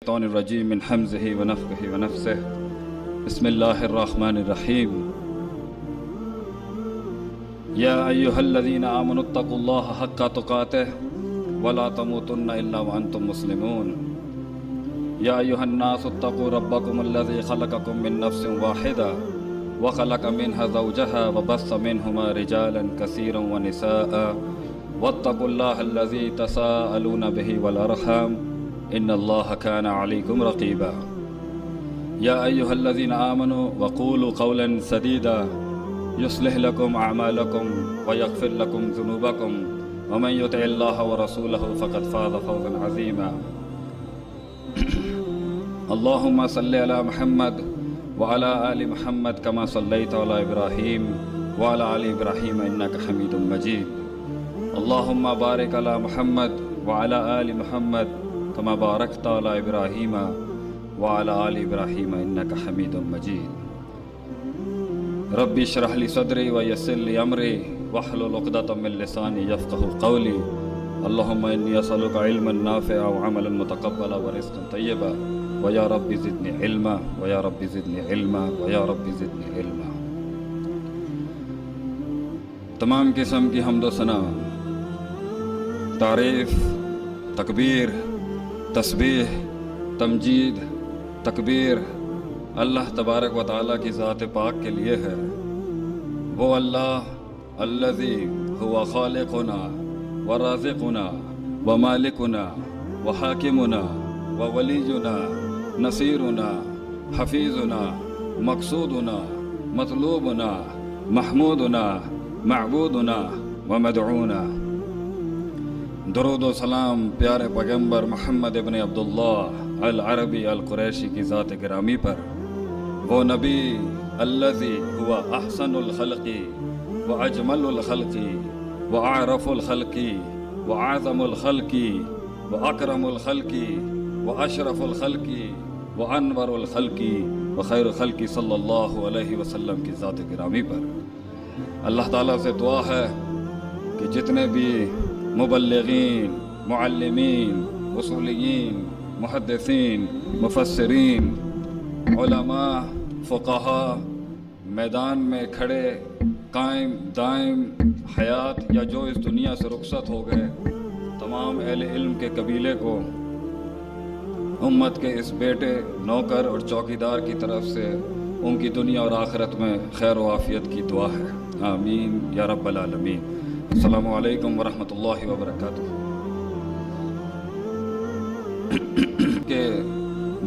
الشيطان الرجيم من حمزه ونفخه ونفسه. بسم الله الرحمن الرحيم. يا أيها الذين آمنوا اتقوا الله حق تقاته ولا تموتن إلا وأنتم مسلمون. يا أيها الناس اتقوا ربكم الذي خلقكم من نفس واحدة وخلق منها زوجها وبث منهما رجالا كثيرا ونساء واتقوا الله الذي تساءلون به والأرحام إن الله كان عليكم رقيبا. يا أيها الذين آمنوا وقولوا قولا سديدا يصلح لكم أعمالكم ويغفر لكم ذنوبكم ومن يطع الله ورسوله فقد فاز فوزا عظيما. اللهم صل على محمد وعلى آل محمد كما صليت على إبراهيم وعلى آل إبراهيم إنك حميد مجيد. اللهم بارك على محمد وعلى آل محمد كما باركت على إبراهيم وعلى آل إبراهيم إنك حميد مجيد. ربي اشرح لي صدري ويسر لي أمري واحلل عقدة من لساني يفقهوا قولي. اللهم إني أسألك علما نافعا وعملا متقبلا ورزقا طيبا ويا رب زدني علما ويا رب زدني علما ويا رب زدنی علما. تمام قسم کی حمد و ثنا، تعریف، تکبیر، تسبیح، تمجید، تکبیر اللہ تبارک و تعالیٰ کی ذات پاک کے لیے ہے. وہ اللہ الذی هو خالقنا ورازقنا ومالکنا وحاکمنا وولینا نصیرنا حفیظنا مقصودنا مطلوبنا محمودنا معبودنا ومدعونا. درود و سلام پیارے پیغمبر محمد ابن عبداللہ العربی القریشی کی ذات گرامی پر، وہ نبی الذی هو احسن الخلق واجمل الخلق واعرف الخلق واعظم الخلق واکرم الخلق واشرف الخلق وانور الخلق وخیر الخلق صلی اللہ علیہ وسلم کی ذات گرامی پر اللہ تعالیٰ سے دعا ہے کہ جتنے بھی مبلغین، معلمین، اصولیین، محدثین، مفسرین، علماء، فقہا میدان میں کھڑے قائم دائم حیات یا جو اس دنیا سے رخصت ہو گئے، تمام اہل علم کے قبیلے کو امت کے اس بیٹے، نوکر اور چوکیدار کی طرف سے ان کی دنیا اور آخرت میں خیر و عافیت کی دعا ہے. آمین یا رب العالمین. السلام علیکم ورحمۃ اللہ وبرکاتہ. کہ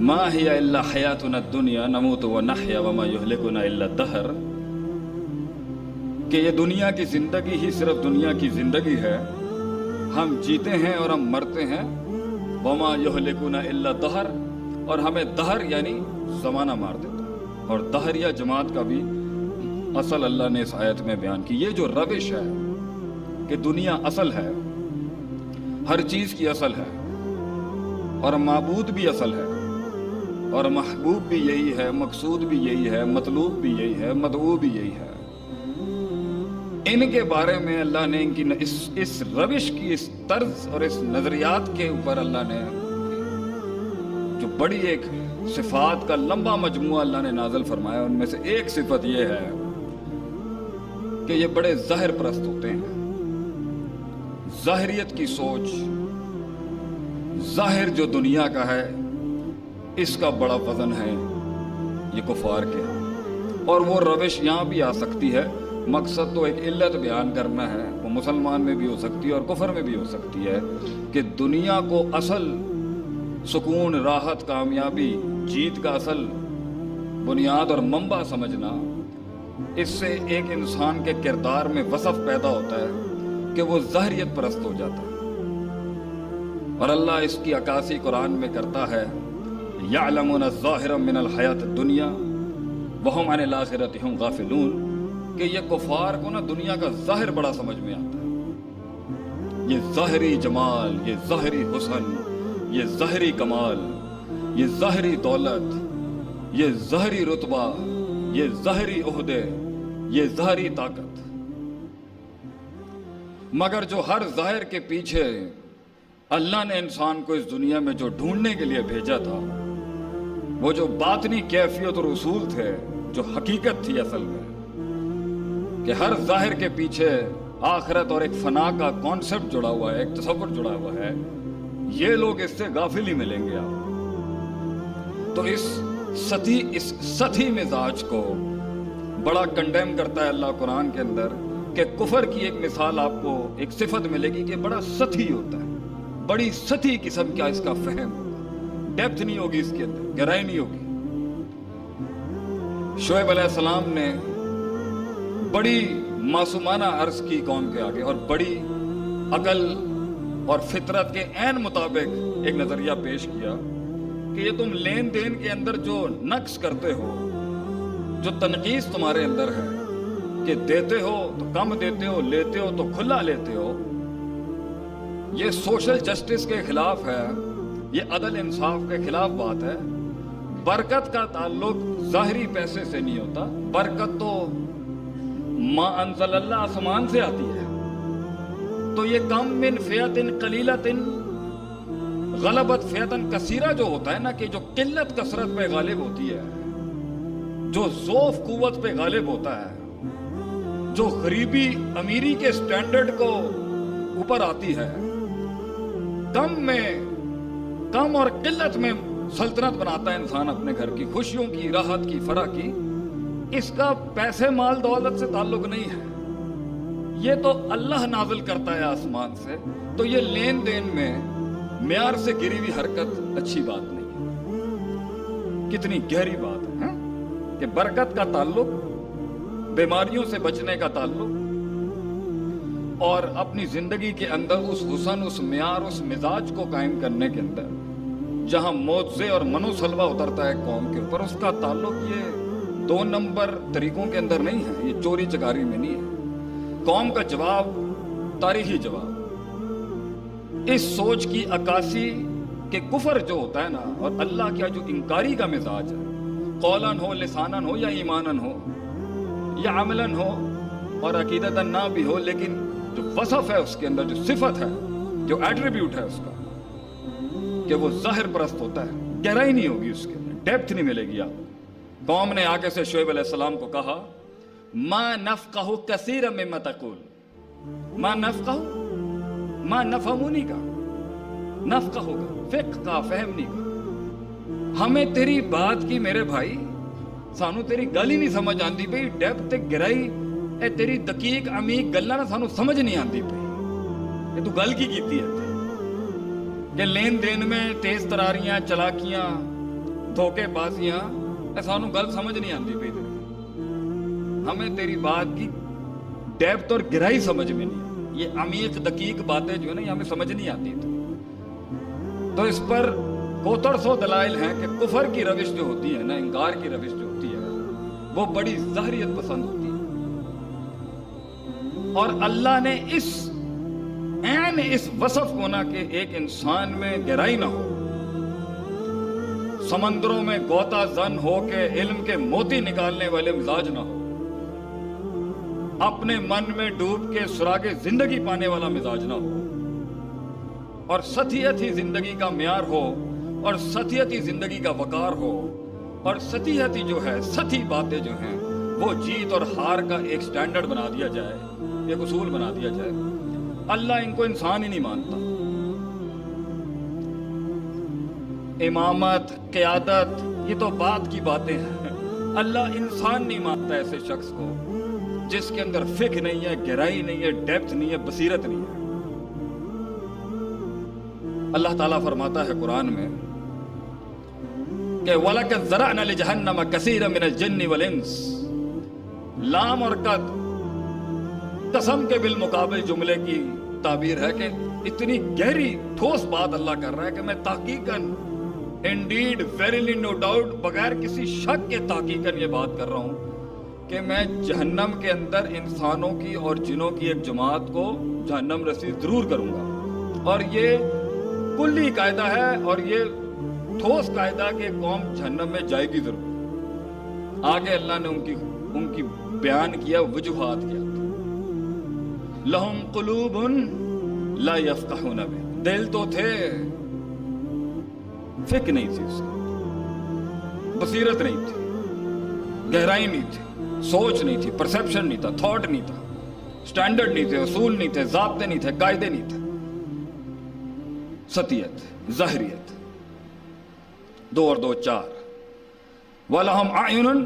ما ہی الا حیاتنا الدنیا نموت ونحیا وما یہلکنا الا الدہر، کہ یہ دنیا کی زندگی ہی صرف دنیا کی زندگی ہے، ہم جیتے ہیں اور ہم مرتے ہیں. وما یہلکنا الا الدہر، اور ہمیں دہر یعنی زمانہ مار دیتا ہے. اور دہر یا جماعت کا بھی اصل اللہ نے اس آیت میں بیان کی. یہ جو روش ہے کہ دنیا اصل ہے، ہر چیز کی اصل ہے، اور معبود بھی اصل ہے، اور محبوب بھی یہی ہے، مقصود بھی یہی ہے، مطلوب بھی یہی ہے، مدعو بھی یہی ہے. ان کے بارے میں اللہ نے ان کی اس روش کی، اس طرز اور اس نظریات کے اوپر اللہ نے جو بڑی ایک صفات کا لمبا مجموعہ اللہ نے نازل فرمایا. ان میں سے ایک صفت یہ ہے کہ یہ بڑے ظاہر پرست ہوتے ہیں. ظاہریت کی سوچ، ظاہر جو دنیا کا ہے اس کا بڑا وزن ہے یہ کفار کے ہیں. اور وہ روش یہاں بھی آ سکتی ہے. مقصد تو ایک علت بیان کرنا ہے، وہ مسلمان میں بھی ہو سکتی ہے اور کفر میں بھی ہو سکتی ہے، کہ دنیا کو اصل سکون، راحت، کامیابی، جیت کا اصل بنیاد اور منبع سمجھنا، اس سے ایک انسان کے کردار میں وصف پیدا ہوتا ہے کہ وہ ظاہریت پرست ہو جاتا ہے. اور اللہ اس کی عکاسی قرآن میں کرتا ہے، یعلمون ظاہرا من الحیات الدنیا وہم عن الآخرۃ ہم غافلون، کہ یہ کفار کو نا دنیا کا ظاہر بڑا سمجھ میں آتا ہے. یہ ظاہری جمال، یہ ظاہری حسن، یہ ظاہری کمال، یہ ظاہری دولت، یہ ظاہری رتبہ، یہ ظاہری عہدے، یہ ظاہری طاقت. مگر جو ہر ظاہر کے پیچھے اللہ نے انسان کو اس دنیا میں جو ڈھونڈنے کے لیے بھیجا تھا، وہ جو باطنی کیفیت اور اصول تھے، جو حقیقت تھی اصل میں، کہ ہر ظاہر کے پیچھے آخرت اور ایک فنا کا کانسیپٹ جڑا ہوا ہے، ایک تصور جڑا ہوا ہے، یہ لوگ اس سے غافل ہی ملیں گے آپ۔ تو اس سطحی مزاج کو بڑا کنڈیم کرتا ہے اللہ قرآن کے اندر، کہ کفر کی ایک مثال آپ کو ایک صفت ملے گی کہ بڑا سطحی ہوتا ہے، بڑی سطحی قسم کا اس کا فہم ہوگا، ڈیپتھ نہیں ہوگی اس کے اندر، گہرائی نہیں ہوگی۔ شعیب علیہ السلام نے بڑی معصومانہ عرض کی قوم کے آگے، اور بڑی عقل اور فطرت کے عین مطابق ایک نظریہ پیش کیا کہ یہ تم لین دین کے اندر جو نقص کرتے ہو، جو تنقیص تمہارے اندر ہے، کہ دیتے ہو تو کم دیتے ہو، لیتے ہو تو کھلا لیتے ہو، یہ سوشل جسٹس کے خلاف ہے، یہ عدل انصاف کے خلاف بات ہے۔ برکت کا تعلق ظاہری پیسے سے نہیں ہوتا، برکت تو ما انزل اللہ آسمان سے آتی ہے۔ تو یہ کم من فیۃ قلیلۃ غلبت فیۃ کثیرہ جو ہوتا ہے نا، کہ جو قلت کثرت پہ غالب ہوتی ہے، جو ضعف قوت پہ غالب ہوتا ہے، جو غریبی امیری کے سٹینڈرڈ کو اوپر آتی ہے، کم اور قلت میں سلطنت بناتا ہے انسان اپنے گھر کی، خوشیوں کی، راحت کی، فرح کی۔ اس کا پیسے مال دولت سے تعلق نہیں ہے، یہ تو اللہ نازل کرتا ہے آسمان سے۔ تو یہ لین دین میں معیار سے گری ہوئی حرکت اچھی بات نہیں ہے۔ کتنی گہری بات ہے کہ برکت کا تعلق، بیماریوں سے بچنے کا تعلق، اور اپنی زندگی کے اندر اس حسن، اس معیار، اس مزاج کو قائم کرنے کے اندر جہاں معجزے اور منو سلوہ اترتا ہے قوم کے اوپر، اس کا تعلق یہ 2 نمبر طریقوں کے اندر نہیں ہے، یہ چوری چکاری میں نہیں ہے۔ قوم کا جواب تاریخی جواب، اس سوچ کی عکاسی کہ کفر جو ہوتا ہے نا، اور اللہ کا جو انکاری کا مزاج ہے، قولن ہو، لسانن ہو، یا ایمانن ہو، یا عملن ہو، اور عقیدتاً نہ بھی ہو، لیکن جو وصف ہے اس کے اندر، جو صفت ہے، جو ایٹریبیوٹ ہے اس کا، کہ وہ ظاہر پرست ہوتا ہے، گہرائی نہیں ہوگی اس کے اندر، ڈیپتھ نہیں ملے گی آپ۔ قوم نے آگے سے شعیب علیہ السلام کو کہا، ما نفقہ کثیرا مما تقول، ما نفقہ، ما نفہمونی کا، نفقہ ہوگا، فقہ کا، فہمنی کا، ہمیں تیری بات کی میرے بھائی، سانو تیری گل ہی نہیں سمجھ آندی پئی، ڈیپتھ گہرائی اے تیری دقیق عمیق گلاں نہ سانو سمجھ نہیں آندی پئی، یہ تو گل کی کیتی ہے کہ لین دین میں تیز تراریاں، چلاکیاں، دھوکے بازیاں، اے سانو گل سمجھ نہیں آندی پئی، ہمیں تیری بات کی ڈیپتھ اور گہرائی سمجھ میں نہیں آتی، یہ عمیق دقیق باتیں جو ہے نا، یہ ہمیں سمجھ نہیں آتی۔ تو اس پر کوتر سو دلائل ہیں کہ کفر کی روش جو ہوتی ہے نا، انکار کی روش جو ہوتی ہے، وہ بڑی ظاہریت پسند ہوتی ہے، اور اللہ نے اس وصف کو نہ کہ ایک انسان میں گہرائی نہ ہو، سمندروں میں غوطہ زن ہو کے علم کے موتی نکالنے والے مزاج نہ ہو، اپنے من میں ڈوب کے سراغ زندگی پانے والا مزاج نہ ہو، اور سطحیت ہی زندگی کا معیار ہو، اور سطحیت ہی زندگی کا وقار ہو، اور سطحیت ہی جو ہے، سطحی باتیں جو ہیں وہ جیت اور ہار کا ایک سٹینڈرڈ بنا دیا جائے، ایک اصول بنا دیا جائے۔ اللہ ان کو انسان ہی نہیں مانتا۔ امامت، قیادت، یہ تو بات کی باتیں ہیں، اللہ انسان نہیں مانتا ایسے شخص کو جس کے اندر فقہ نہیں ہے، گہرائی نہیں ہے، ڈیپتھ نہیں ہے، بصیرت نہیں ہے۔ اللہ تعالیٰ فرماتا ہے قرآن میں کہ وَلَقَدْ ذَرَأْنَا لِجَهَنَّمَ كَثِيرًا مِنَ الْجِنِّ وَالْإِنسِ، لام اور قد قسم کے بالمقابل جملے کی تعبیر ہے کہ اتنی گہری ٹھوس بات اللہ کر رہا ہے کہ میں تحقیقاً، انڈیڈ، ویریلی، نو ڈاؤٹ، بغیر کسی شک کے تحقیقاً یہ بات کر رہا ہوں کہ میں جہنم کے اندر انسانوں کی اور جنوں کی ایک جماعت کو جہنم رسید ضرور کروں گا، اور یہ کلی قاعدہ ہے، اور یہ ٹھوس قاعدہ کہ قوم جہنم میں جائے گی ضرور۔ آگے اللہ نے ان کی بیان کیا، وجوہات کیا، لہم قلوب لا یفقہون بہا، دل تو تھے، فکر نہیں تھی اس کی، بصیرت نہیں تھی، گہرائی نہیں تھی، سوچ نہیں تھی، پرسیپشن نہیں تھا، تھاٹ نہیں تھا، سٹینڈرڈ نہیں تھے، اصول نہیں تھے، ضابطے نہیں تھے، قاعدے نہیں تھے، سطحیت، ظاہریت، 2 اور 2 4۔ وَلَهُمْ أَعْيُنٌ،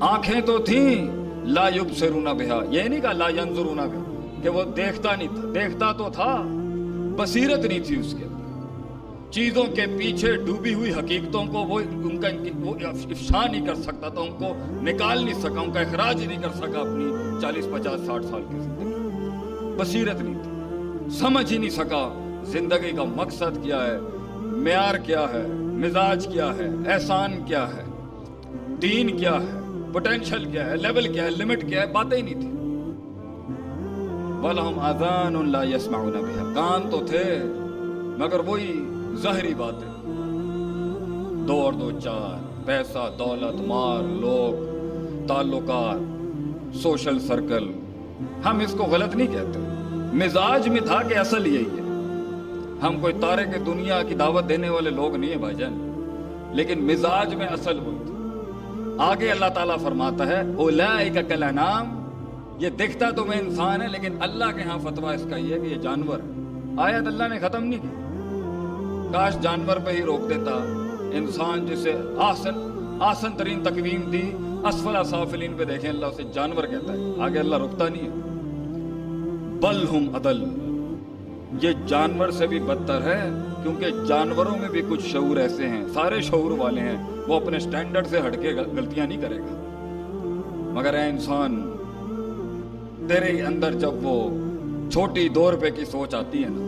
آنکھیں تو تھیں، لا يُبْصِرُونَ بِهَا، یہ نہیں کہا لا ينظرون بِهَا کہ وہ دیکھتا نہیں تھا، دیکھتا تو تھا، بصیرت نہیں تھی اس کے اندر، چیزوں کے پیچھے ڈوبی ہوئی حقیقتوں کو وہ افشا نہیں کر سکتا تھا، ان کو نکال نہیں سکا، ان کا اخراج نہیں کر سکا اپنی 40 50 60 سال کی زندگی، بصیرت نہیں تھی، سمجھ ہی نہیں سکا زندگی کا مقصد کیا ہے، معیار کیا ہے، مزاج کیا ہے، احسان کیا ہے، دین کیا ہے، پوٹینشل کیا ہے، لیول کیا ہے، لمٹ کیا ہے، باتیں ہی نہیں تھی۔ وَلَهُمْ آذَانٌ لَا يَسْمَعُونَ بِهَا، کان تو تھے مگر وہی ظاہری باتیں، 2 اور 2 4، پیسہ، دولت، مال، لوگ، تعلقات، سوشل سرکل۔ ہم اس کو غلط نہیں کہتے، مزاج میں تھا کہ اصل یہی ہے، ہم کوئی تارے کے دنیا کی دعوت دینے والے لوگ نہیں ہیں بھائی جان، لیکن مزاج میں اصل وہی تھی۔ آگے اللہ تعالیٰ فرماتا ہے اولئک کالانعام، یہ دکھتا تو میں انسان ہے لیکن اللہ کے ہاں فتویٰ اس کا یہ ہے کہ یہ جانور ہے۔ آیت اللہ نے ختم نہیں کی، کاش جانور پہ ہی روک دیتا، انسان جسے آسن ترین تقویم دی، اسفل سافلین پہ دیکھیں اللہ اسے جانور کہتا ہے، آگے اللہ رکتا نہیں ہے۔ بل ہم اضل، یہ جانور سے بھی بدتر ہے، کیونکہ جانوروں میں بھی کچھ شعور ایسے ہیں، سارے شعور والے ہیں، وہ اپنے سٹینڈرڈ سے ہٹ کے غلطیاں نہیں کرے گا، مگر اے انسان تیرے اندر جب وہ چھوٹی 2 روپے کی سوچ آتی ہے نا،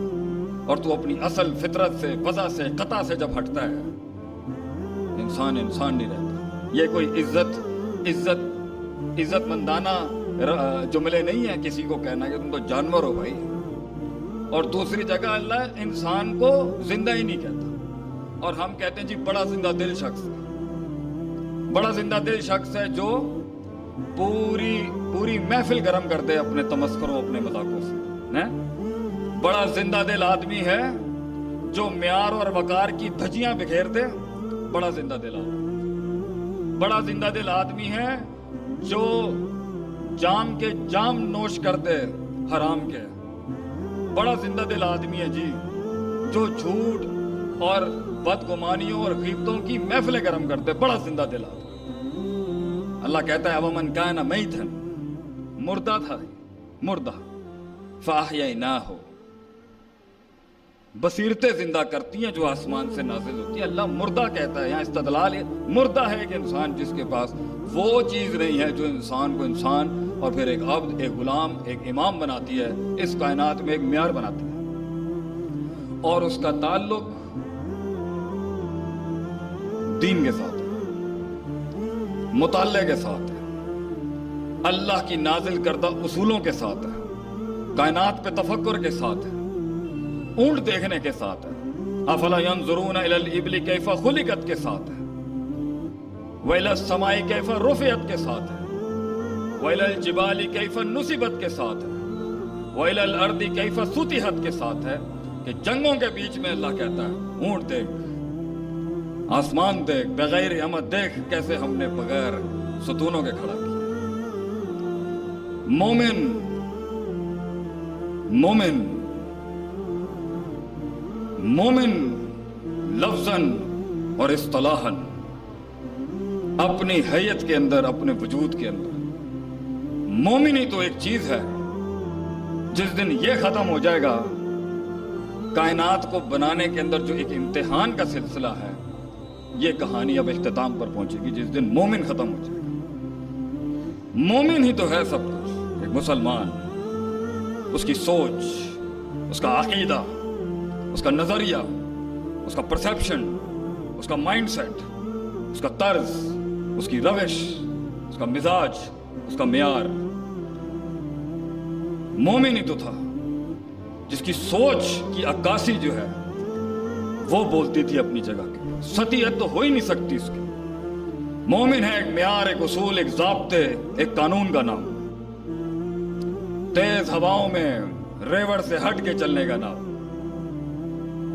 اور تو اپنی اصل فطرت سے، وضع سے، قطع سے جب ہٹتا ہے، انسان نہیں رہتا۔ یہ کوئی عزت مندانہ جملے نہیں ہیں کسی کو کہنا کہ تم تو جانور ہو بھائی، اور دوسری جگہ اللہ انسان کو زندہ ہی نہیں کہتا، اور ہم کہتے ہیں جی بڑا زندہ دل شخص ہے، بڑا زندہ دل شخص ہے جو پوری محفل گرم کر دے اپنے تمسخروں، اپنے مذاقوں سے۔ بڑا زندہ دل آدمی ہے جو معیار اور وقار کی دھجیاں بکھیر دے، بڑا زندہ دل آدمی۔ بڑا زندہ دل آدمی ہے جو جام کے جام نوش کر دے حرام کے، بڑا زندہ دل آدمی ہے جی جو جھوٹ اور بدگمانیوں اور غیبتوں کی محفلیں گرم کر دے، بڑا زندہ دل آدمی۔ اللہ کہتا ہے اومن کان میتا، مردہ تھا، مردہ، فاحییناہ، بصیرتیں زندہ کرتی ہیں جو آسمان سے نازل ہوتی ہیں، اللہ مردہ کہتا ہے، یہاں استدلال ہے، مردہ ہے ایک انسان جس کے پاس وہ چیز نہیں ہے جو انسان کو انسان اور پھر ایک عبد، ایک غلام، ایک امام بناتی ہے، اس کائنات میں ایک معیار بناتی ہے، اور اس کا تعلق دین کے ساتھ ہے، مطالعے کے ساتھ ہے، اللہ کی نازل کردہ اصولوں کے ساتھ ہے، کائنات پہ تفکر کے ساتھ ہے، اونٹ دیکھنے کے ساتھ ہے، افلا ينظرون الى الابل کیف خلقت کے ساتھ ہے، وَإِلَى السَّمَاءِ كَيْفَ رُفِعَتْ کے ساتھ ہے، وَإِلَى الْجِبَالِ كَيْفَ نُصِبَتْ کے ساتھ ہے، وَإِلَى الْأَرْضِ كَيْفَ سُطِحَتْ کے ساتھ ہے، کہ جنگوں کے بیچ میں اللہ کہتا ہے اونٹ دیکھ، آسمان دیکھ، بغیر عمد دیکھ کیسے ہم نے بغیر ستونوں کے کھڑا کیا۔ مومن لفظاً اور اصطلاحاً اپنی حیت کے اندر، اپنے وجود کے اندر، مومنی تو ایک چیز ہے، جس دن یہ ختم ہو جائے گا، کائنات کو بنانے کے اندر جو ایک امتحان کا سلسلہ ہے، یہ کہانی اب اختتام پر پہنچے گی جس دن مومن ختم ہو جائے گا۔ مومن ہی تو ہے سب کچھ، ایک مسلمان، اس کی سوچ، اس کا عقیدہ، اس کا نظریہ، اس کا پرسیپشن، اس کا مائنڈ سیٹ، اس کا طرز، اس کی روش، اس کا مزاج، اس کا معیار، مومن ہی تو تھا جس کی سوچ کی عکاسی جو ہے وہ بولتی تھی اپنی جگہ کی، سطحیت تو ہو ہی نہیں سکتی اس کی۔ مومن ہے ایک معیار، ایک اصول، ایک ضابطے، ایک قانون کا نام، تیز ہواؤں میں ریوڑ سے ہٹ کے چلنے کا نام،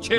6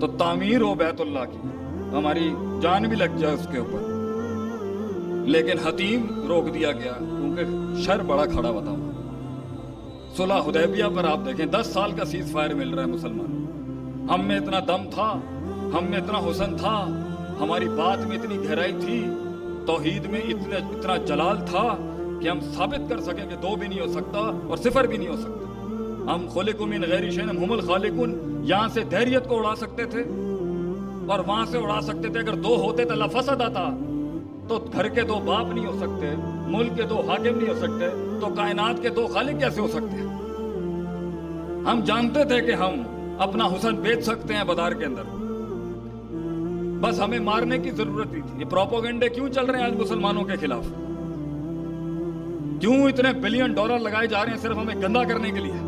تو تعمیر ہو بیت اللہ کی، ہماری جان بھی لگ جائے اس کے اوپر، لیکن حتیم روک دیا گیا کیونکہ شر بڑا کھڑا ہوا تھا۔ صلح حدیبیہ پر آپ دیکھیں 10 سال کا سیز فائر مل رہا ہے مسلمان، ہم میں اتنا دم تھا، ہم میں اتنا حسن تھا، ہماری بات میں اتنی گہرائی تھی، توحید میں اتنا جلال تھا کہ ہم ثابت کر سکیں کہ 2 بھی نہیں ہو سکتا اور 0 بھی نہیں ہو سکتا۔ ہم خلقوا من غیر شیء ہم الخالقون، یہاں سے دہریت کو اڑا سکتے تھے اور وہاں سے اڑا سکتے تھے۔ اگر 2 ہوتے تو لفسد آتا، تو گھر کے 2 باپ نہیں ہو سکتے، ملک کے 2 حاکم نہیں ہو سکتے، تو کائنات کے 2 خالق کیسے ہو سکتے ہیں؟ ہم جانتے تھے کہ ہم اپنا حسن بیچ سکتے ہیں بازار کے اندر، بس ہمیں مارنے کی ضرورت ہی تھی۔ یہ پروپیگنڈے کیوں چل رہے ہیں آج مسلمانوں کے خلاف؟ کیوں اتنے بلین ڈالر لگائے جا رہے ہیں صرف ہمیں گندا کرنے کے لیے؟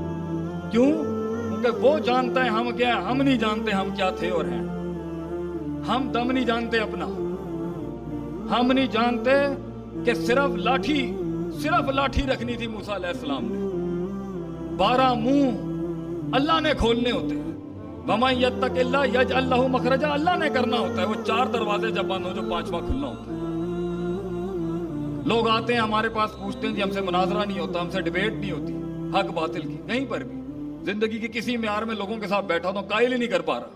کیوں؟ کیونکہ وہ جانتا ہے ہم کیا ہیں، ہم نہیں جانتے ہم کیا تھے اور ہیں۔ ہم دم نہیں جانتے اپنا، ہم نہیں جانتے کہ صرف لاٹھی رکھنی تھی موسیٰ علیہ السلام نے، 12 منہ اللہ نے کھولنے ہوتے ہیں۔ وَمَن يَتَّقِ اللَّهَ يَجْعَل لَّهُ مَخْرَجًا، اللہ نے کرنا ہوتا ہے، وہ 4 دروازے جب بند ہو جو 5واں کھلنا ہوتا ہے۔ لوگ آتے ہیں ہمارے پاس پوچھتے ہیں جی ہم سے مناظرہ نہیں ہوتا، ہم سے ڈیبیٹ نہیں ہوتی حق باطل کی، کہیں پر بھی زندگی کی کسی معیار میں لوگوں کے ساتھ بیٹھا تو قائل ہی نہیں کر پا رہا،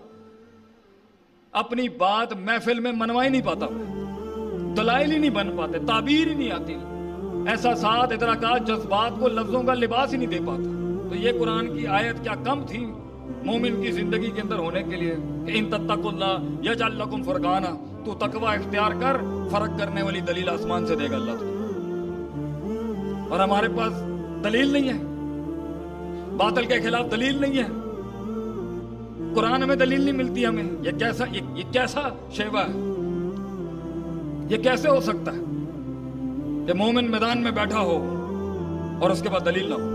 اپنی بات محفل میں منوا ہی نہیں پاتا، دلائل ہی نہیں بن پاتے، تعبیر ہی نہیں آتی، احساسات ادراکات جذبات کو لفظوں کا لباس ہی نہیں دے پاتا۔ تو یہ قرآن کی آیت کیا کم تھی مومن کی زندگی کے اندر ہونے کے لیے کہ ان تتقوا اللہ یجعل لکم فرقانا، تو تقوی اختیار کر، فرق کرنے والی دلیل آسمان سے دے گا اللہ تجھے۔ اور ہمارے پاس دلیل نہیں ہے، باطل کے خلاف دلیل نہیں ہے، قرآن میں دلیل نہیں ملتی ہمیں۔ یہ کیسا شیوا ہے؟ یہ کیسے ہو سکتا ہے کہ مومن میدان میں بیٹھا ہو اور اس کے بعد دلیل نہ ہو،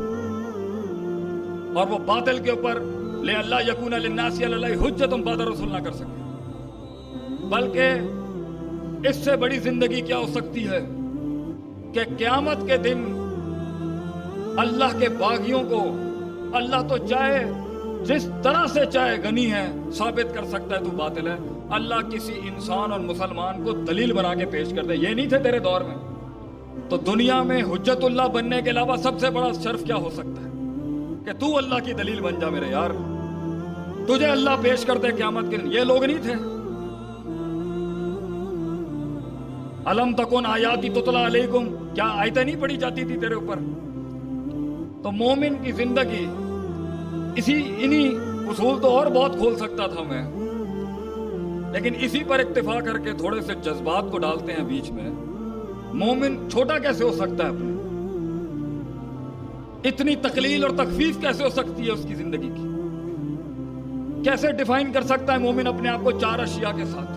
اور وہ باطل کے اوپر لے اللہ یکون للناس علی اللہ حجۃ بعد الرسول نہ کر سکے؟ بلکہ اس سے بڑی زندگی کیا ہو سکتی ہے کہ قیامت کے دن اللہ کے باغیوں کو اللہ تو چاہے جس طرح سے چاہے غنی ہے ثابت کر سکتا ہے تو باطل ہے، اللہ کسی انسان اور مسلمان کو دلیل بنا کے پیش کر دے۔ یہ نہیں تھے تیرے دور میں، تو دنیا میں حجت اللہ بننے کے علاوہ سب سے بڑا شرف کیا ہو سکتا ہے کہ تو اللہ کی دلیل بن جا میرے یار، تجھے اللہ پیش کر دے قیامت کے دن۔ یہ لوگ نہیں تھے۔ الم تکن آیاتی تتلی علیکم، کیا آیتیں نہیں پڑھی جاتی تھی تیرے اوپر؟ تو مومن کی زندگی انہی اصول تو اور بہت کھول سکتا تھا میں، لیکن اسی پر اکتفا کر کے تھوڑے سے جذبات کو ڈالتے ہیں بیچ میں۔ مومن چھوٹا کیسے ہو سکتا ہے اپنے؟ اتنی تقلیل اور تخفیف کیسے ہو سکتی ہے اس کی زندگی کی؟ کیسے ڈیفائن کر سکتا ہے مومن اپنے آپ کو 4 اشیاء کے ساتھ؟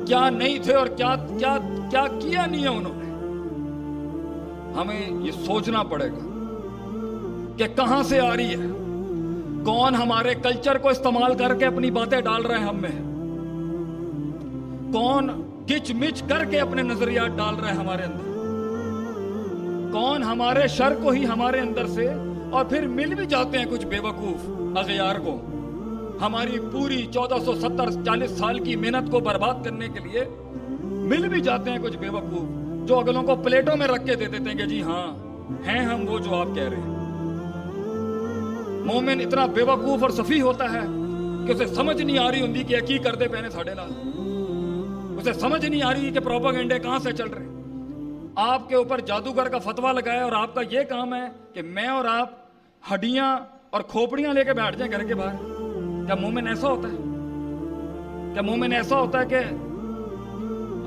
کیا نہیں تھے اور کیا کیا نہیں ہے انہوں نے؟ ہمیں یہ سوچنا پڑے گا کہ کہاں سے آ رہی ہے، کون ہمارے کلچر کو استعمال کر کے اپنی باتیں ڈال رہے ہیں ہم میں، کون کچ مچ کر کے اپنے نظریات ڈال رہے ہیں ہمارے اندر، کون ہمارے شر کو ہی ہمارے اندر سے، اور پھر مل بھی جاتے ہیں کچھ بے وقوف اغیار کو ہماری پوری 1470-40 سال کی محنت کو برباد کرنے کے لیے مل بھی جاتے ہیں کچھ بے وقوف جو اگلوں کو پلیٹوں میں رکھ کے دے دیتے ہیں کہ جی ہاں ہیں ہم وہ جو آپ کہہ رہے ہیں۔ مومن اتنا بے وقوف اور سفیہ ہوتا ہے کہ اسے سمجھ نہیں آ رہی ہوندی کہ کی کرتے پہنے ساڑھے نال، اسے سمجھ نہیں آ رہی کہ پروپیگنڈے کہاں سے چل رہے ہیں۔ آپ کے اوپر جادوگر کا فتویٰ لگایا اور آپ کا یہ کام ہے کہ میں اور آپ ہڈیاں اور کھوپڑیاں لے کے بیٹھ جائیں گھر کے باہر۔ کیا مومن ایسا ہوتا ہے؟ کیا مومن ایسا ہوتا ہے کہ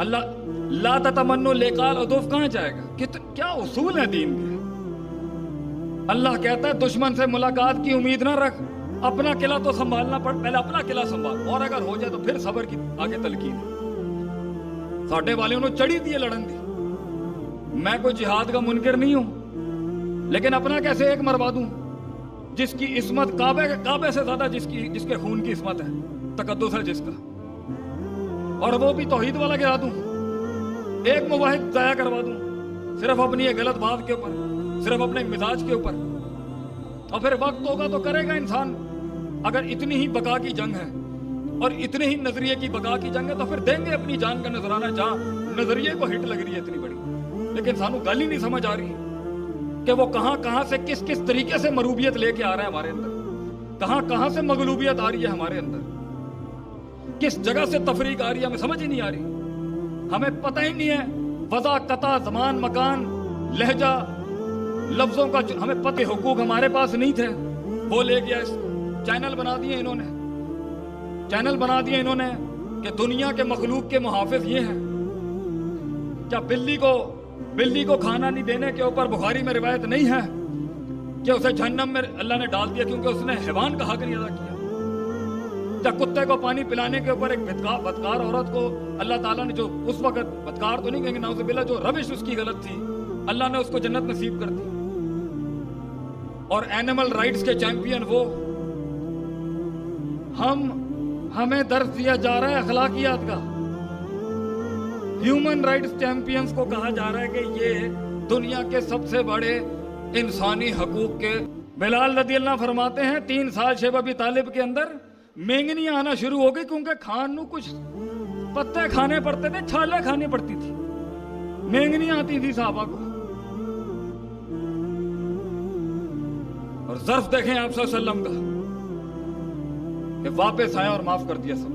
اللہ لا تتمنوا لقاء العدو کہاں جائے گا؟ کیا اصول ہیں دین کے؟ اللہ کہتا ہے دشمن سے ملاقات کی امید نہ رکھ، اپنا قلعہ تو سنبھالنا پڑ، پہلے اپنا قلعہ سنبھال، اور اگر ہو جائے تو پھر صبر کی آگے تلقین ہے۔ ساڈے والے انہوں چڑھی دی لڑن دی۔ میں کوئی جہاد کا منکر نہیں ہوں، لیکن اپنا کیسے ایک مروا دوں جس کی عصمت کعبے سے زیادہ جس کے خون کی عصمت ہے، تقدس ہے جس کا، اور وہ بھی توحید والا گرا دوں، ایک موحد ضائع کروا دوں صرف اپنی ایک غلط بات کے اوپر، صرف اپنے مزاج کے اوپر۔ اور پھر وقت ہوگا تو کرے گا انسان، اگر اتنی ہی بقا کی جنگ ہے اور اتنے ہی نظریے کی بقا کی جنگ ہے تو پھر دیں گے اپنی جان کا نذرانہ جہاں نظریے کو ہٹ لگ رہی ہے اتنی بڑی. لیکن سانو گل ہی نہیں سمجھ آ رہی کہ وہ کہاں سے کس طریقے سے مروبیت لے کے آ رہا ہے ہمارے اندر, کہاں سے مغلوبیت آ رہی ہے ہمارے اندر, کس جگہ سے تفریق آ رہی ہے, ہمیں سمجھ ہی نہیں آ رہی. ہمیں پتہ ہی نہیں ہے وضع, قطع, زمان, مکان, لہجہ, لفظوں کا ہمیں پتہ. حقوق ہمارے پاس نہیں تھے, وہ لے گیا اس کو. چینل بنا دیے انہوں نے کہ دنیا کے مخلوق کے محافظ یہ ہیں. کیا بلی کو کھانا نہیں دینے کے اوپر بخاری میں روایت نہیں ہے کہ اسے جہنم میں اللہ نے ڈال دیا کیونکہ اس نے حیوان کا حق نہیں ادا کیا؟ کیا کتے کو پانی پلانے کے اوپر ایک بدکار عورت کو اللہ تعالیٰ نے, جو اس وقت بدکار تو نہیں کہیں گے نعوذ باللہ, جو روش اس کی غلط تھی, اللہ نے اس کو جنت نصیب کر دی. اور اینیمل رائٹس کے چیمپئن وہ, ہمیں درس دیا جا رہا ہے اخلاقیات کا. ہیومن رائٹس چیمپئنز کو کہا جا رہا ہے کہ یہ دنیا کے سب سے بڑے انسانی حقوق کے. بلال رضی اللہ فرماتے ہیں 3 سال شیب ابی طالب کے اندر مینگنیاں آنا شروع ہو گئی, کیونکہ کھان نو کچھ پتے کھانے پڑتے تھے, چھالیں کھانی پڑتی تھی, مینگنیاں آتی تھی صحابہ کو. اور ظرف دیکھیں آپ صلی اللہ علیہ وسلم کا کہ واپس آیا اور معاف کر دیا سب.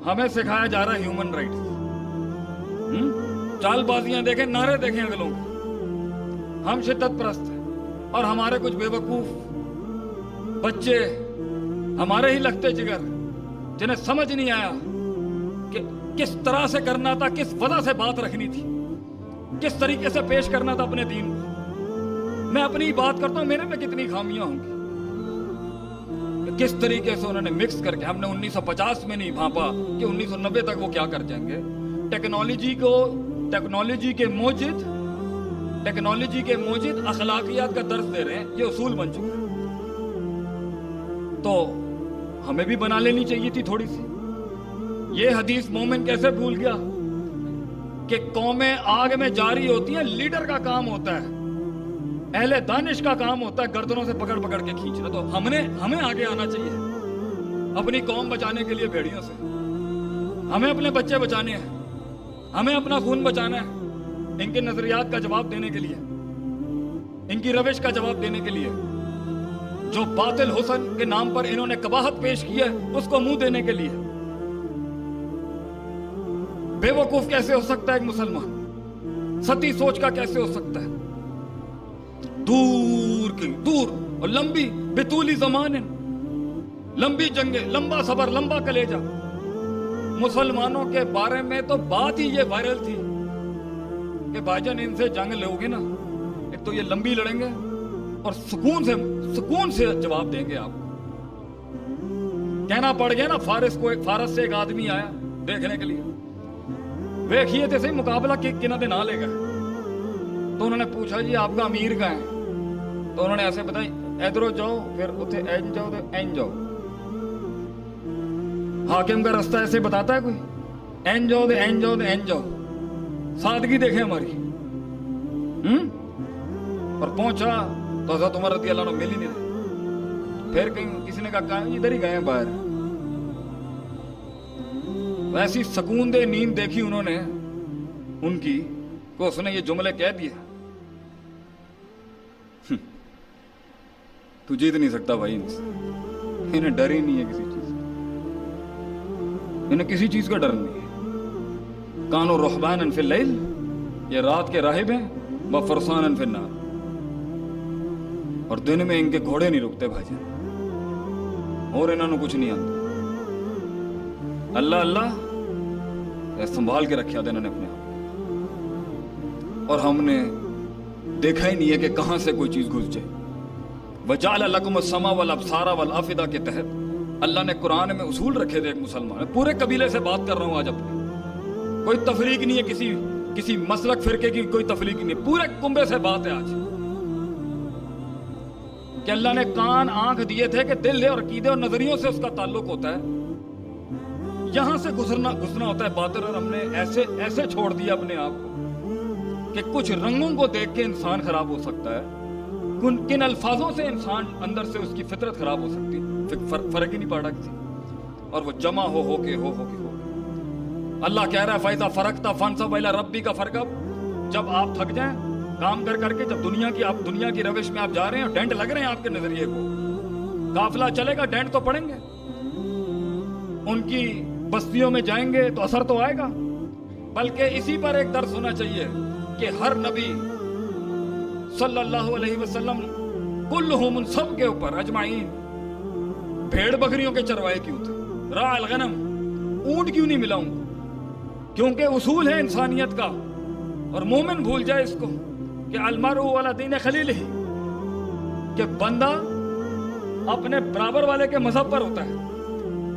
ہمیں سکھایا جا رہا ہے ہیومن رائٹس. چال بازیاں دیکھیں, نعرے دیکھیں اگلوں کو. ہم شدت پرست ہیں اور ہمارے کچھ بے وقوف بچے, ہمارے ہی لگتے جگر, جنہیں سمجھ نہیں آیا کہ کس طرح سے کرنا تھا, کس وجہ سے بات رکھنی تھی, کس طریقے سے پیش کرنا تھا اپنے دین کو. میں اپنی بات کرتا ہوں, میرے میں کتنی خامیاں ہوں گی. کس طریقے سے انہوں نے مکس کر کے, ہم نے 1950 میں نہیں بھانپا کہ 1990 تک وہ کیا کر جائیں گے. ٹیکنالوجی کے موجد اخلاقیات کا درس دے رہے ہیں, یہ اصول بن چکا ہے. تو ہمیں بھی بنا لینی چاہیے تھی تھوڑی سی. یہ حدیث مومن کیسے بھول گیا کہ قومیں آگ میں جاری ہوتی ہیں, لیڈر کا کام ہوتا ہے, اہل دانش کا کام ہوتا ہے گردنوں سے پکڑ کے کھینچنا. تو ہمیں آگے آنا چاہیے اپنی قوم بچانے کے لیے بھیڑیوں سے. ہمیں اپنے بچے بچانے ہیں, ہمیں اپنا خون بچانا ہے, ان کے نظریات کا جواب دینے کے لیے, ان کی روش کا جواب دینے کے لیے. جو باطل حسن کے نام پر انہوں نے قباحت پیش کی ہے اس کو منہ دینے کے لیے. بے وقوف کیسے ہو سکتا ہے ایک مسلمان؟ ستی سوچ کا کیسے ہو سکتا ہے؟ دور اور لمبی بطولی زمان, لمبی جنگیں, لمبا صبر, لمبا کلیجہ. مسلمانوں کے بارے میں تو بات ہی یہ وائرل تھی کہ بھائی جان ان سے جنگ لوگے نا, ایک تو یہ لمبی لڑیں گے اور سکون سے جواب دیں گے. آپ کہنا پڑ گیا نا, فارس سے ایک آدمی آیا دیکھنے کے لیے, دیکھیے تھے صحیح مقابلہ کنہ دن آ لے گا. تو انہوں نے پوچھا جی آپ کا امیر کا ہے؟ تو انہوں نے ایسے بتائی, ادھر جاؤ پھر اتنے این جاؤ تو این جاؤ. حاکم کا رستہ ایسے بتاتا ہے کوئی؟ این جاؤ تو این جاؤ تو این جاؤ. سادگی دیکھیں ہماری. اور پہنچا تو حضرت عمر رضی اللہ عنہ مل ہی نہیں رہے. پھر کہیں کسی نے کہا ادھر ہی گئے ہیں باہر. ایسی سکون دہ نیند دیکھی انہوں نے ان کی کو اس نے یہ جملے کہہ دیا, تو جیت نہیں سکتا بھائی ان سے. انہیں ڈر ہی نہیں ہے کسی چیز کا, انہیں کسی چیز کا ڈر نہیں ہے. کانو رہبانا فی اللیل, یہ رات کے راہب ہیں, وفرسانا فی النار, اور دن میں ان کے گھوڑے نہیں رکتے بھائی جان, اور انہوں نے کچھ نہیں آتا. اللہ سنبھال کے رکھا تھا انہوں نے اپنے آپ, اور ہم نے دیکھا ہی نہیں ہے کہ کہاں سے کوئی چیز گھس جائے. وَجَعَلَ لَكُمُ السَّمْعَ وَالْأَفْئِدَةَ وَالْأَفْئِدَةَ کے تحت اللہ نے قرآن میں اصول رکھے تھے. ایک مسلمان پورے قبیلے سے بات کر رہا ہوں آج اپنے, کوئی تفریق نہیں ہے, کسی مسلک فرقے کی کوئی تفریق نہیں ہے, پورے کنبے سے بات ہے آج کہ اللہ نے کان آنکھ دیے تھے کہ دل ہے اور عقیدے اور نظریوں سے اس کا تعلق ہوتا ہے, یہاں سے گزرنا ہوتا ہے باطل. اور ہم نے ایسے چھوڑ دیا اپنے آپ کو کہ کچھ رنگوں کو دیکھ کے انسان خراب ہو سکتا ہے, کن الفاظوں سے انسان اندر سے اس کی فطرت خراب ہو سکتی ہے, فرق ہی نہیں پڑا کسی. اور وہ جمع ہو کے اللہ کہہ رہا ہے فَإِذَا فَرَغْتَ فَانْصَبْ إِلَىٰ رَبِّكَ فَارْغَب، جب آپ تھک جائیں کام کر کے، جب دنیا کی روش میں آپ جا رہے ہیں، ڈینٹ لگ رہے ہیں آپ کے نظریے کو، قافلہ چلے گا ڈینٹ تو پڑیں گے، ان کی بستیوں میں جائیں گے تو اثر تو آئے گا۔ بلکہ اسی پر ایک درس ہونا چاہیے کہ ہر نبی صلی اللہ علیہ وسلم کلہم، ان سب کے اوپر اجمعین بھیڑ بکریوں کے چروائے کیوں تھے؟ راع الغنم، اونٹ کیوں نہیں ملا ان کو؟ کیونکہ اصول ہے انسانیت کا، اور مومن بھول جائے اس کو کہ المرء علی دین خلیلہ، کہ بندہ اپنے برابر والے کے مذہب پر ہوتا ہے،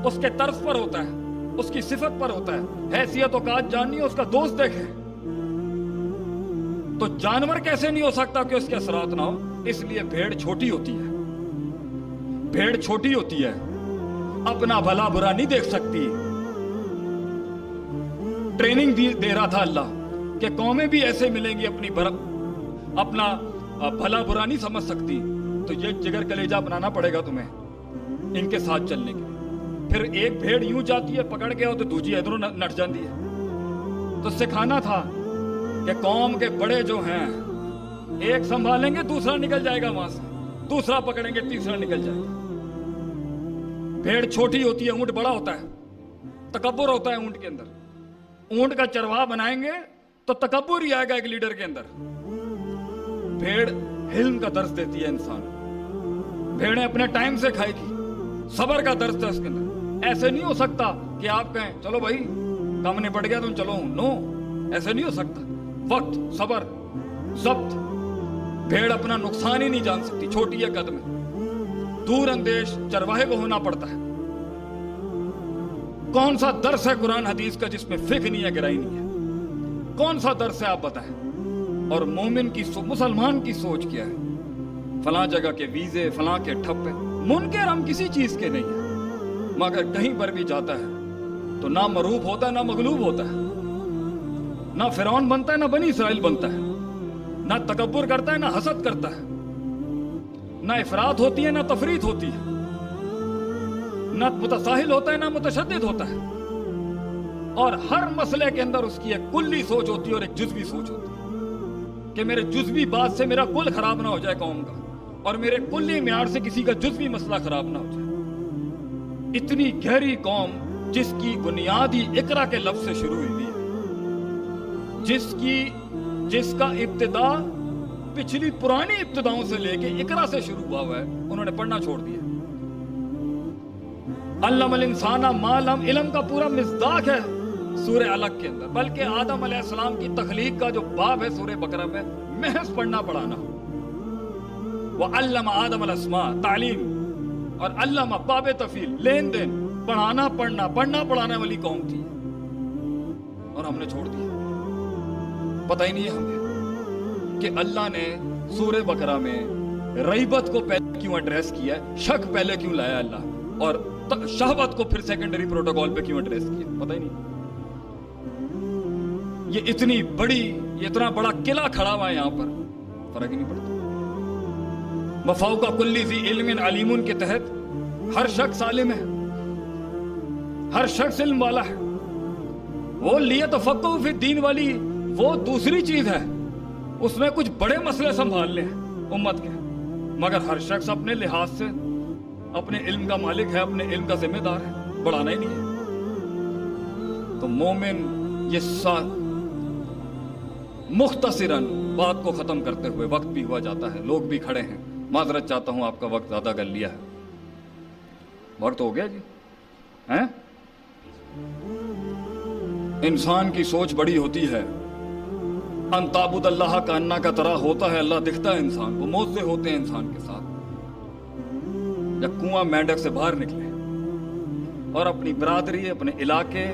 اس کے طرز پر ہوتا ہے، اس کی صفت پر ہوتا ہے۔ حیثیت و قد جاننی ہے، اس کا دوست دیکھے تو جانور کیسے نہیں ہو سکتا کہ اس کے اثرات نہ ہو؟ اس لیے بھیڑ چھوٹی ہوتی ہے، بھیڑ چھوٹی ہوتی ہے، اپنا بھلا برا نہیں دیکھ سکتی۔ ٹریننگ دے رہا تھا اللہ کہ قومیں بھی ایسے ملیں گی اپنا بھلا برا نہیں سمجھ سکتی، تو یہ جگر کلیجہ بنانا پڑے گا تمہیں ان کے ساتھ چلنے کے لیے۔ پھر ایک بھیڑ یوں جاتی ہے پکڑ کے، تو دوسری ادھروں نٹ جاتی ہے۔ تو سکھانا تھا کہ قوم کے بڑے جو ہیں ایک سنبھالیں گے، دوسرا نکل جائے گا وہاں سے، دوسرا پکڑیں گے، تیسرا نکل جائے گا۔ بھیڑ چھوٹی ہوتی ہے، اونٹ بڑا ہوتا ہے، تکبر ہوتا ہے اونٹ کے اندر۔ اونٹ کا چرواہ بنائیں گے تو تکبر ہی آئے گا ایک لیڈر کے اندر۔ بھیڑ حلم کا درس دیتی ہے انسان، بھیڑیں اپنے ٹائم سے کھائے گی، صبر کا درس ہے اس کے اندر۔ ایسے نہیں ہو سکتا کہ آپ کہیں چلو بھائی کم نپٹ گیا تم چلو، نو، ایسے نہیں ہو سکتا۔ وقت، صبر، ضبط۔ بھیڑ اپنا نقصان ہی نہیں جان سکتی، چھوٹی ہے قد میں، دور اندیش چرواہے کو ہونا پڑتا ہے۔ کون سا درس ہے قرآن حدیث کا جس میں فقہ نہیں ہے، گہرائی نہیں ہے؟ کون سا درس ہے آپ بتائیں؟ اور مومن کی مسلمان کی سوچ کیا ہے؟ فلاں جگہ کے ویزے، فلاں کے ٹھپے، منکر ہم کسی چیز کے نہیں ہیں، مگر کہیں پر بھی جاتا ہے تو نہ مروب ہوتا ہے نہ مغلوب ہوتا ہے، نہ فرعون بنتا ہے نہ بنی اسرائیل بنتا ہے، نہ تکبر کرتا ہے نہ حسد کرتا ہے، نہ افراط ہوتی ہے نہ تفریط ہوتی ہے، نہ متساہل ہوتا ہے نہ متشدد ہوتا ہے، اور ہر مسئلے کے اندر اس کی ایک کلی سوچ ہوتی ہے اور ایک جزوی سوچ ہوتی ہے کہ میرے جزوی بات سے میرا کل خراب نہ ہو جائے قوم کا، اور میرے کلی معیار سے کسی کا جزوی مسئلہ خراب نہ ہو جائے۔ اتنی گہری قوم جس کی بنیاد ہی اقرا کے لفظ سے شروع ہوئی ہے، جس کا ابتدا پچھلی پرانی ابتداؤں سے لے کے اقرا سے شروع ہوا ہے، انہوں نے پڑھنا چھوڑ دیا۔ علم الانسان ما لم، علم کا پورا مصداق ہے سورہ علق کے اندر، بلکہ آدم علیہ السلام کی تخلیق کا جو باب ہے سورہ بقرہ میں، محض پڑھنا پڑھانا۔ وعلم آدم الاسماء، تعلیم، اور علم باب تفیل، لین دین، پڑھانا پڑھنا پڑھانے والی قوم تھی، اور ہم نے چھوڑ دیا۔ پتہ ہی نہیں ہے ہمیں کہ اللہ نے سورہ بقرہ میں ریبت کو پہلے کیوں ایڈریس کیا ہے، شک پہلے کیوں لایا اللہ، اور شہوت کو پھر سیکنڈری پروٹوکول پہ کیوں ایڈریس کیا، پتہ ہی نہیں۔ یہ اتنی بڑی، یہ اتنا بڑا قلعہ کھڑا ہوا ہے یہاں پر، فرق ہی نہیں پڑتا۔ وفوق کل ذی علم علیم کے تحت ہر شخص عالم ہے، ہر شخص علم والا ہے۔ وہ لیتفقہوا فی الدین والی وہ دوسری چیز ہے، اس میں کچھ بڑے مسئلے سنبھال لے امت کے، مگر ہر شخص اپنے لحاظ سے اپنے علم کا مالک ہے، اپنے علم کا ذمہ دار ہے، بڑھانا ہی نہیں ہے۔ تو مومن یہ مختصراً بات کو ختم کرتے ہوئے، وقت بھی ہوا جاتا ہے، لوگ بھی کھڑے ہیں، معذرت چاہتا ہوں آپ کا وقت زیادہ کر لیا ہے۔ وقت ہو گیا جی ہیں؟ انسان کی سوچ بڑی ہوتی ہے، ان تعبد اللہ کا انا کا طرح ہوتا ہے، اللہ دکھتا ہے انسان کو، موزے ہوتے ہیں انسان کے ساتھ۔ جب کنواں مینڈک سے باہر نکلے اور اپنی برادری، اپنے علاقے،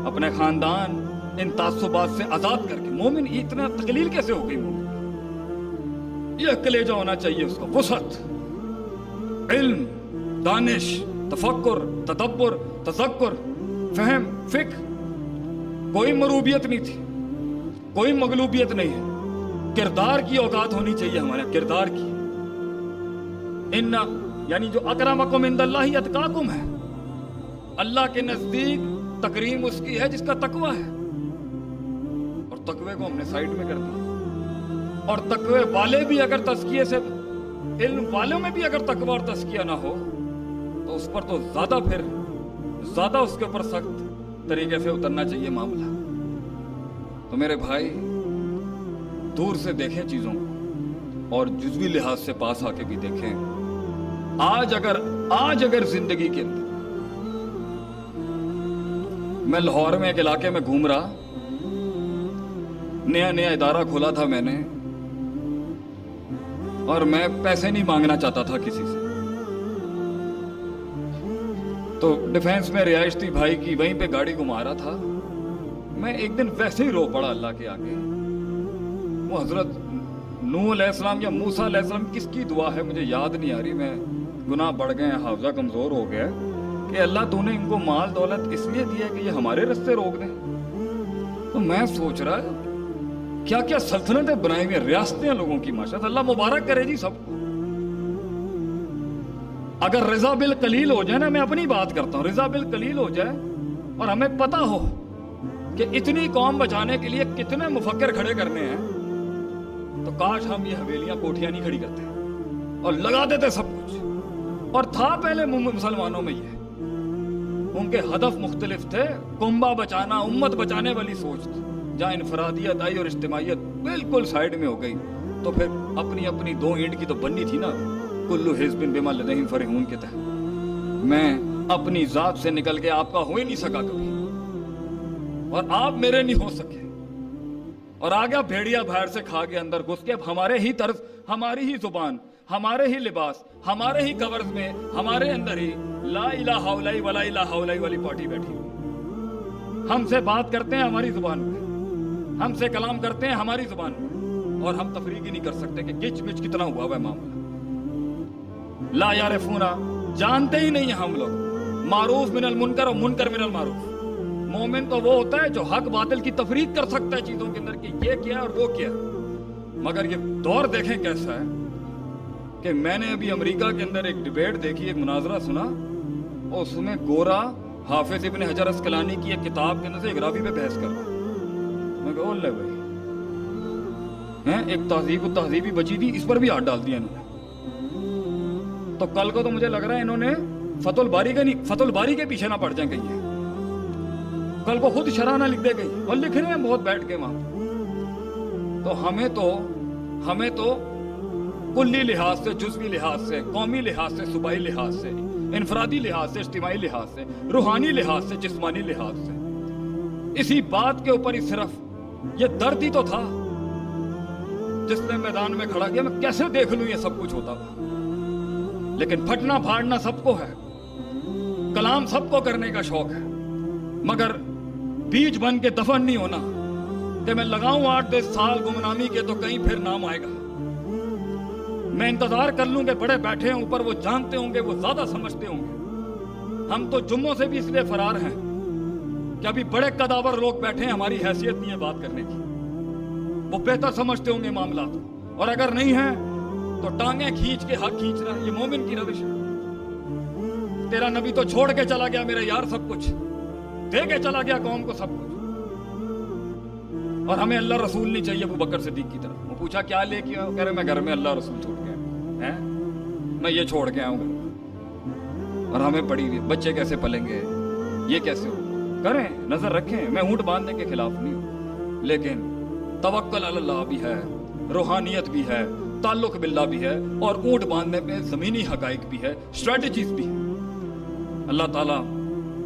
اپنے خاندان، ان تعصبات سے آزاد کر کے، مومن اتنا تقلیل کیسے ہو گئی؟ مومن یہ کلیجہ ہونا چاہیے اس کو، وسعت، علم، دانش، تفکر، تدبر، تذکر، فہم، فکر، کوئی مروبیت نہیں تھی، کوئی مغلوبیت نہیں ہے۔ کردار کی اوقات ہونی چاہیے ہمارے کردار کی۔ یعنی جو اکرمکم عند اللہ اتقاکم ہے، اللہ کے نزدیک تکریم اس کی ہے جس کا تقوی ہے، اور تقوی کو ہم نے سائڈ میں کر دیا۔ اور تقوی والے بھی اگر تزکیے سے، علم والوں میں بھی اگر تقوی اور تزکیہ نہ ہو تو اس پر تو زیادہ اس کے اوپر سخت طریقے سے اترنا چاہیے معاملہ۔ تو میرے بھائی دور سے دیکھیں چیزوں کو اور جزوی لحاظ سے پاس آ کے بھی دیکھیں۔ آج اگر زندگی کے اندر میں لاہور میں ایک علاقے میں گھوم رہا، نیا ادارہ کھولا تھا میں نے، اور میں پیسے نہیں مانگنا چاہتا تھا کسی سے، تو ڈیفینس میں رہائش تھی بھائی کی، وہیں پہ گاڑی گھما رہا تھا۔ میں ایک دن ویسے ہی رو پڑا اللہ کے آگے۔ وہ حضرت نوح علیہ السلام یا موسیٰ علیہ السلام کس کی دعا ہے مجھے یاد نہیں آ رہی، میں گناہ بڑھ گئے ہیں، حافظہ کمزور ہو گیا کہ اللہ تو نے ان کو مال دولت اس لیے دیا کہ یہ ہمارے رستے روک دیں۔ تو میں سوچ رہا کیا کیا سلطنتیں بنائی ہوئی ہیں، ریاستیں لوگوں کی، ماشاءاللہ اللہ مبارک کرے جی سب کو۔ اگر رضا بالقلیل ہو جائے نا، میں اپنی بات کرتا ہوں، رضا بالقلیل ہو جائے اور ہمیں پتہ ہو کہ اتنی قوم بچانے کے لیے کتنے مفکر کھڑے کرنے ہیں، تو کاش ہم یہ حویلیاں کوٹھیاں نہیں کھڑی کرتے اور لگا دیتے سب کچھ۔ اور تھا پہلے مسلمانوں میں یہ، ان کے ہدف مختلف تھے، کنبہ بچانا، امت بچانے والی سوچ تھی۔ جہاں انفرادیت آئی اور اجتماعیت بالکل سائیڈ میں ہو گئی، تو پھر اپنی دو اینٹ کی تو بننی تھی نا، کلو حزب بما لدیہم فرحون کے تحت۔ میں اپنی ذات سے نکل کے آپ کا ہو ہی نہیں سکا کبھی، اور آپ میرے نہیں ہو سکے، اور آ گیا بھیڑیا باہر سے کھا کے اندر گھس کے۔ اب ہمارے ہی طرز، ہماری ہی زبان، ہمارے ہی لباس، ہمارے ہی کورز میں، ہمارے اندر ہی لا الہ الا اللہ ولا الہ الا اللہ والی پارٹی بیٹھی ہوئی۔ ہم سے بات کرتے ہیں ہماری زبان میں، ہم سے کلام کرتے ہیں ہماری زبان میں، اور ہم تفریق ہی نہیں کر سکتے کہ گچ مچ کتنا ہوا ہے معاملہ۔ لا یعرفونا، جانتے ہی نہیں ہیں ہم لوگ معروف من المنکر اور منکر من المعروف۔ مومن تو وہ ہوتا ہے جو حق باطل کی تفریق کر سکتا ہے چیزوں کے اندر کہ یہ کیا اور وہ کیا۔ مگر یہ دور دیکھیں کیسا ہے کہ میں نے ابھی امریکہ کے اندر ایک ڈیبیٹ دیکھی، ایک مناظرہ سنا، اور اس میں گورا حافظ ابن حجر اسقلانی کی ایک کتاب کے اندر سے ایک راوی پہ بحث کر رہا ہے۔ میں کہا اللہ بھائی ہیں، ایک تہذیب و تہذیبی بچی تھی، اس پر بھی ہاتھ ڈال دیا انہوں نے۔ تو کل کو تو مجھے لگ رہا ہے انہوں نے فتح الباری کے پیچھے نہ پڑ جائیں کہیں، کل کو خود شرح نہ لکھ دے گئی، اور لکھ رہے ہیں بہت بیٹھ کے وہاں۔ تو ہمیں تو کلی لحاظ سے، جزوی لحاظ سے، قومی لحاظ سے، صوبائی لحاظ سے، انفرادی لحاظ سے، اجتماعی لحاظ سے، روحانی لحاظ سے، جسمانی لحاظ سے، اسی بات کے اوپر ہی صرف یہ درد ہی تو تھا جس نے میدان میں کھڑا کیا۔ میں کیسے دیکھ لوں یہ سب کچھ ہوتا ہوا، لیکن پھٹنا پھاڑنا سب کو ہے، کلام سب کو کرنے کا شوق ہے، مگر بیج بن کے دفن نہیں ہونا کہ میں لگاؤں 8-10 سال گمنامی کے تو کہیں پھر نام آئے گا۔ میں انتظار کر لوں کہ بڑے بیٹھے ہیں اوپر، وہ جانتے ہوں گے، وہ زیادہ سمجھتے ہوں گے۔ ہم تو جمعوں سے بھی اس لیے فرار ہیں کہ ابھی بڑے قداور لوگ بیٹھے ہیں، ہماری حیثیت نہیں ہے بات کرنے کی، وہ بہتر سمجھتے ہوں گے معاملات، اور اگر نہیں ہیں تو ٹانگیں کھینچ کے حق کھینچنا، یہ مومن کی روش ہے۔ تیرا نبی تو چھوڑ کے چلا گیا میرے یار سب کچھ، دے کے چلا گیا قوم کو سب کچھ، اور ہمیں اللہ رسول نہیں چاہیے ابو بکر صدیق کی طرح۔ وہ پوچھا کیا لے کے آؤ، کہہ رہے میں گھر میں اللہ رسول چھوڑ کے آیا ہوں، میں یہ چھوڑ کے آؤں گا، اور ہمیں پڑی ہوئی بچے کیسے پلیں گے، یہ کیسے ہو، کریں نظر رکھیں۔ میں اونٹ باندھنے کے خلاف نہیں ہوں، لیکن توکل علی اللہ بھی ہے، روحانیت بھی ہے، تعلق باللہ بھی ہے، اور اونٹ باندھنے میں زمینی حقائق بھی ہے، اسٹریٹجیز بھی ہے۔ اللہ تعالیٰ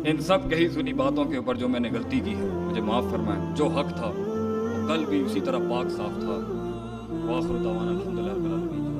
ان سب کہی سنی باتوں کے اوپر جو میں نے غلطی کی ہے مجھے معاف فرمائیں، جو حق تھا وہ کل بھی اسی طرح پاک صاف تھا۔ وآخر دعوانا الحمدللہ رب العالمین۔